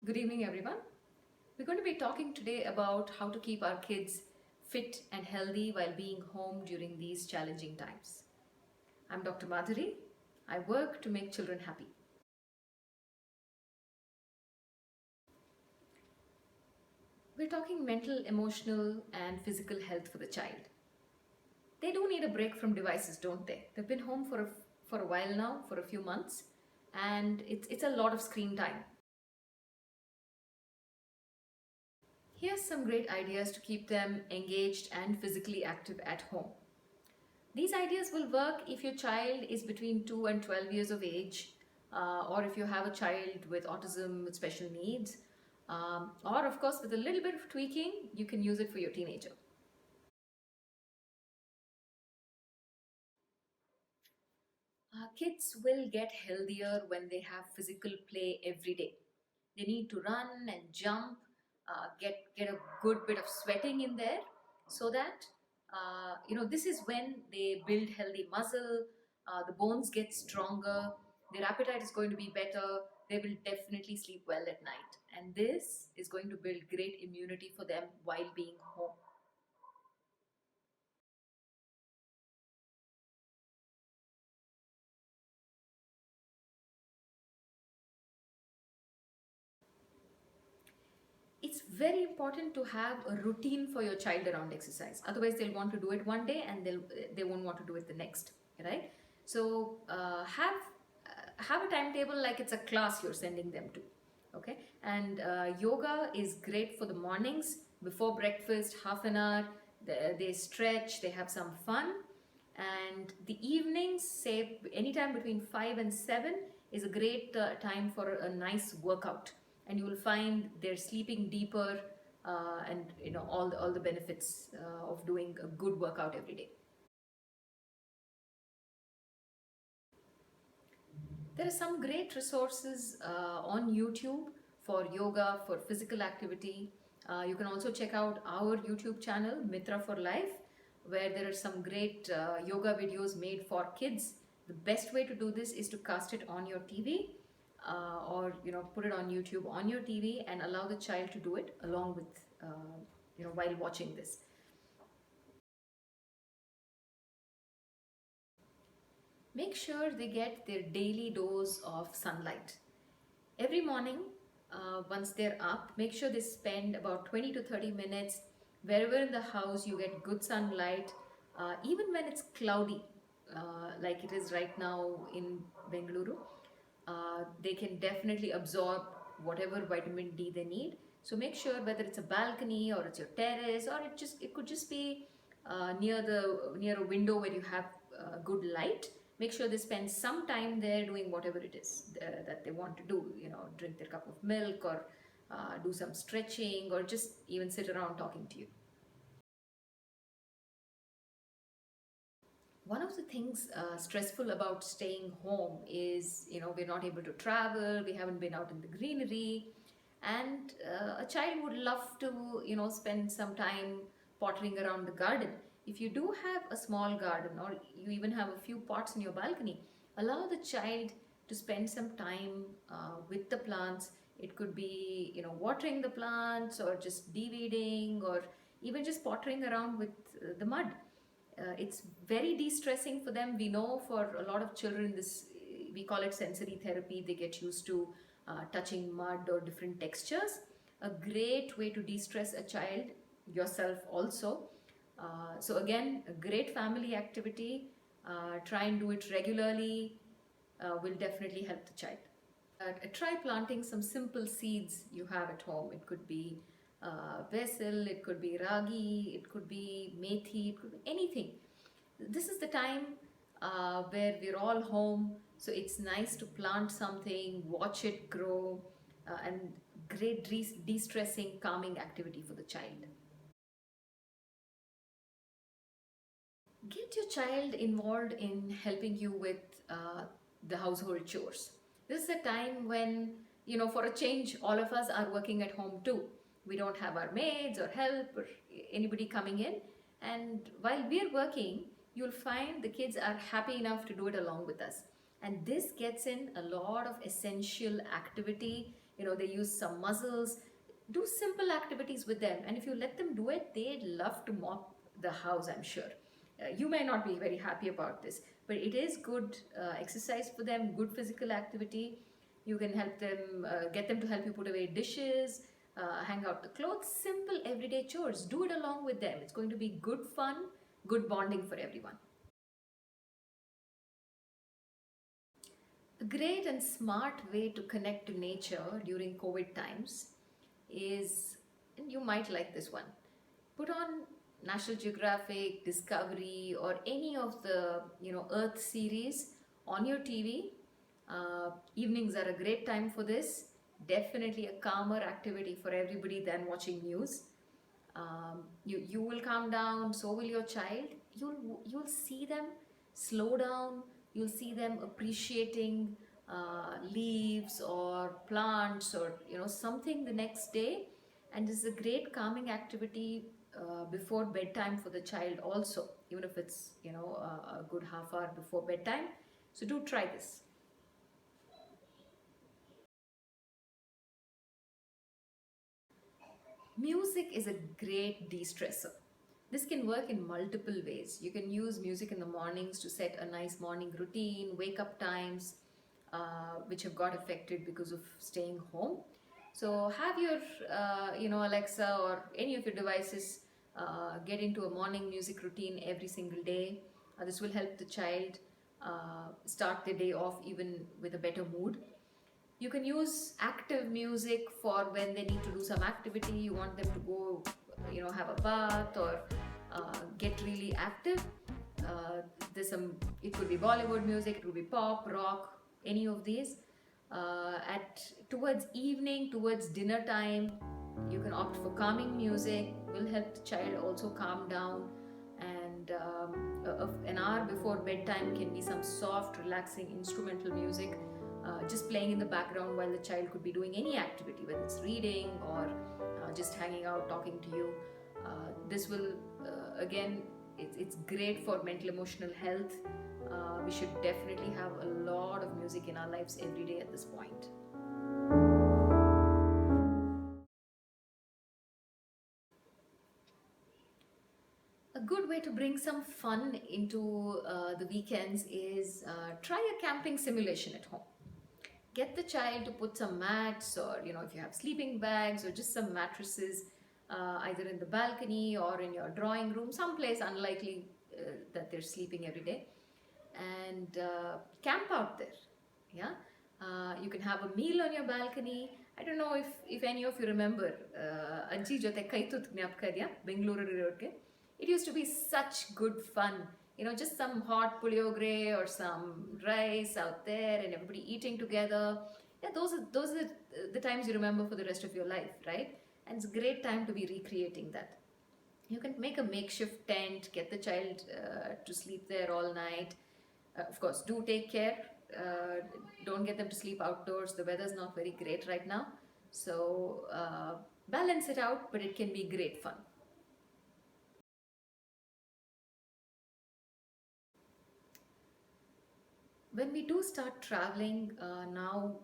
Good evening, everyone. We're going to be talking today about how to keep our kids fit and healthy while being home during these challenging times. I'm Dr. Madhuri. I work to make children happy. We're talking mental, emotional, and physical health for the child. They do need a break from devices, don't they? They've been home for a while now, for a few months, and it's a lot of screen time. Here's some great ideas to keep them engaged and physically active at home. These ideas will work if your child is between 2 and 12 years of age, or if you have a child with autism with special needs, or of course, with a little bit of tweaking, you can use it for your teenager. Kids will get healthier when they have physical play every day. They need to run and jump, get a good bit of sweating in there, so that this is when they build healthy muscle. The bones get stronger. Their appetite is going to be better. They will definitely sleep well at night, and this is going to build great immunity for them while being home. It's very important to have a routine for your child around exercise. Otherwise, they'll want to do it one day and they won't want to do it the next, right? So have a timetable like it's a class you're sending them to, okay? And yoga is great for the mornings before breakfast, half an hour. They stretch, they have some fun, and the evenings, say anytime between 5 and 7, is a great time for a nice workout, and you will find they're sleeping deeper, and all the benefits of doing a good workout every day. There are some great resources on YouTube for yoga, for physical activity. You can also check out our YouTube channel, Mitra for Life, where there are some great yoga videos made for kids. The best way to do this is to cast it on your TV, or put it on YouTube on your TV and allow the child to do it along with while watching this. Make sure they get their daily dose of sunlight. Every morning, once they're up, make sure they spend about 20 to 30 minutes wherever in the house you get good sunlight, even when it's cloudy, like it is right now in Bengaluru. They can definitely absorb whatever vitamin D they need. So make sure whether it's a balcony or it's your terrace, or it could just be near a window where you have good light. Make sure they spend some time there doing whatever it is that they want to do. Drink their cup of milk, or do some stretching, or just even sit around talking to you. One of the things stressful about staying home is, we're not able to travel, we haven't been out in the greenery, and a child would love to, spend some time pottering around the garden. If you do have a small garden, or you even have a few pots in your balcony, allow the child to spend some time with the plants. It could be, watering the plants, or just de-weeding, or even just pottering around with the mud. It's very de-stressing for them. We know for a lot of children, this, we call it sensory therapy. They get used to touching mud or different textures. A great way to de-stress a child, yourself also. So again, a great family activity. Try and do it regularly. Will definitely help the child. Try planting some simple seeds you have at home. It could be basil, it could be ragi, it could be methi, it could be anything. This is the time where we're all home, so it's nice to plant something, watch it grow, and great de-stressing, calming activity for the child. Get your child involved in helping you with the household chores. This is a time when, for a change, all of us are working at home too. We don't have our maids or help or anybody coming in. And while we're working, you'll find the kids are happy enough to do it along with us. And this gets in a lot of essential activity they use some muscles. Do simple activities with them, and if you let them do it, they love to mop the house, I'm sure. You may not be very happy about this, but it is good exercise for them, good physical activity. You can help them, get them to help you put away dishes, hang out the clothes, simple everyday chores. Do it along with them. It's going to be good fun, good bonding for everyone. A great and smart way to connect to nature during COVID times is, and you might like this one, put on National Geographic, Discovery, or any of the Earth series on your TV. Evenings are a great time for this. Definitely a calmer activity for everybody than watching news. You will calm down, so will your child. You'll see them slow down. You'll see them appreciating leaves or plants or something the next day, and this is a great calming activity before bedtime for the child also, even if it's a good half hour before bedtime. So do try this. Music is a great de-stressor. This can work in multiple ways. You can use music in the mornings to set a nice morning routine, wake up times, which have got affected because of staying home. So have your, Alexa or any of your devices get into a morning music routine every single day. This will help the child start the day off even with a better mood. You can use active music for when they need to do some activity. You want them to go, have a bath or get really active. There's some. It could be Bollywood music. It could be pop, rock, any of these. At towards evening, towards dinner time, you can opt for calming music. Will help the child also calm down. And an hour before bedtime can be some soft, relaxing instrumental music just playing in the background while the child could be doing any activity, whether it's reading or just hanging out, talking to you. This will, again, it's great for mental emotional health. We should definitely have a lot of music in our lives every day at this point. A good way to bring some fun into the weekends is try a camping simulation at home. Get the child to put some mats, or if you have sleeping bags or just some mattresses, either in the balcony or in your drawing room, someplace unlikely that they're sleeping every day, and camp out there. Yeah, you can have a meal on your balcony. I don't know if any of you remember Ajji jote kaitut ಜ್ಞಾಪಕ ಇದೆಯಾ ಬೆಂಗಳೂರಿಗೆ. It used to be such good fun. Just some hot puliogre or some rice out there and everybody eating together. Yeah, those are the times you remember for the rest of your life, right? And it's a great time to be recreating that. You can make a makeshift tent, get the child to sleep there all night. Of course, do take care. Don't get them to sleep outdoors. The weather's not very great right now. So balance it out, but it can be great fun. When we do start traveling now,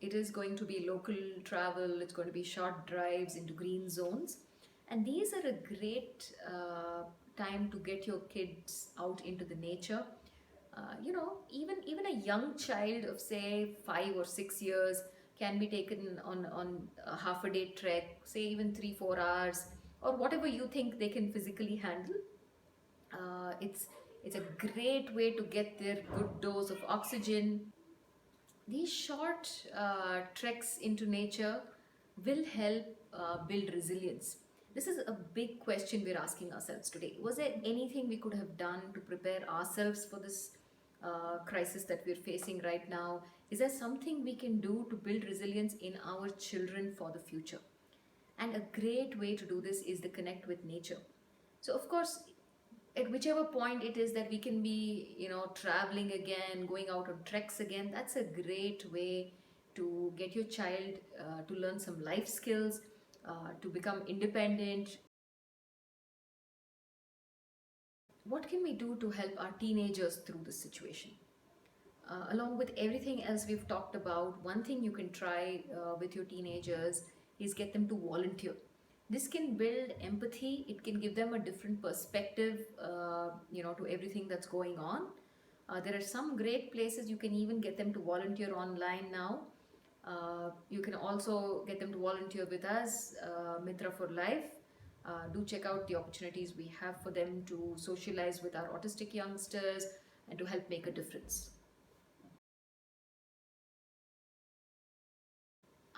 it is going to be local travel. It's going to be short drives into green zones, and these are a great time to get your kids out into the nature. Even a young child of say 5 or 6 years can be taken on a half a day trek, say even 3-4 hours, or whatever you think they can physically handle. It's a great way to get their good dose of oxygen. These short treks into nature will help build resilience. This is a big question we're asking ourselves today. Was there anything we could have done to prepare ourselves for this crisis that we're facing right now? Is there something we can do to build resilience in our children for the future? And a great way to do this is the connect with nature. So, of course, at whichever point it is that we can be traveling again, going out on treks again, that's a great way to get your child to learn some life skills, to become independent. What can we do to help our teenagers through this situation? Along with everything else we've talked about, one thing you can try with your teenagers is get them to volunteer. This can build empathy, it can give them a different perspective, to everything that's going on. There are some great places you can even get them to volunteer online now. You can also get them to volunteer with us, Mitra for Life. Do check out the opportunities we have for them to socialize with our autistic youngsters and to help make a difference.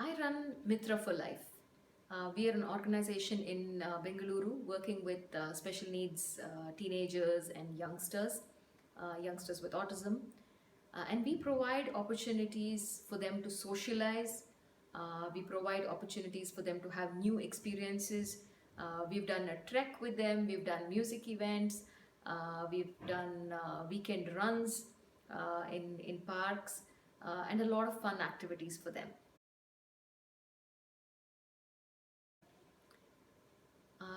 I run Mitra for Life. We are an organization in Bengaluru working with special needs teenagers and youngsters with autism. And we provide opportunities for them to socialize. We provide opportunities for them to have new experiences. We've done a trek with them, we've done music events, we've done weekend runs in parks, and a lot of fun activities for them.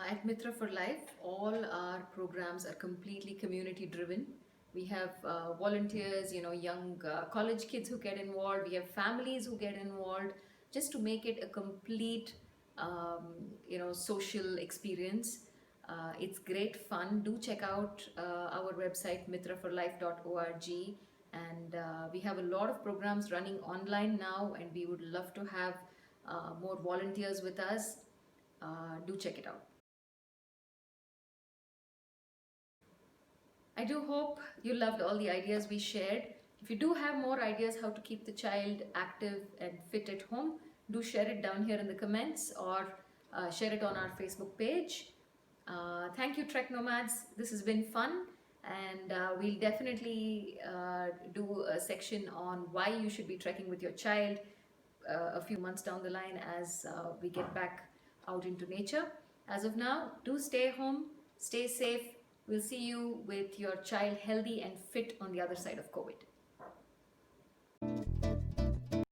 At Mitra for Life, all our programs are completely community driven. We have volunteers, young college kids who get involved. We have families who get involved, just to make it a complete, social experience. It's great fun. Do check out our website mitraforlife.org, and we have a lot of programs running online now, and we would love to have more volunteers with us. Do check it out. I do hope you loved all the ideas we shared. If you do have more ideas how to keep the child active and fit at home, do share it down here in the comments, or share it on our Facebook page. Thank you, Trek Nomads. This has been fun, and we'll definitely do a section on why you should be trekking with your child a few months down the line as we get back out into nature. As of now, do stay home, stay safe. We'll see you with your child healthy and fit on the other side of COVID.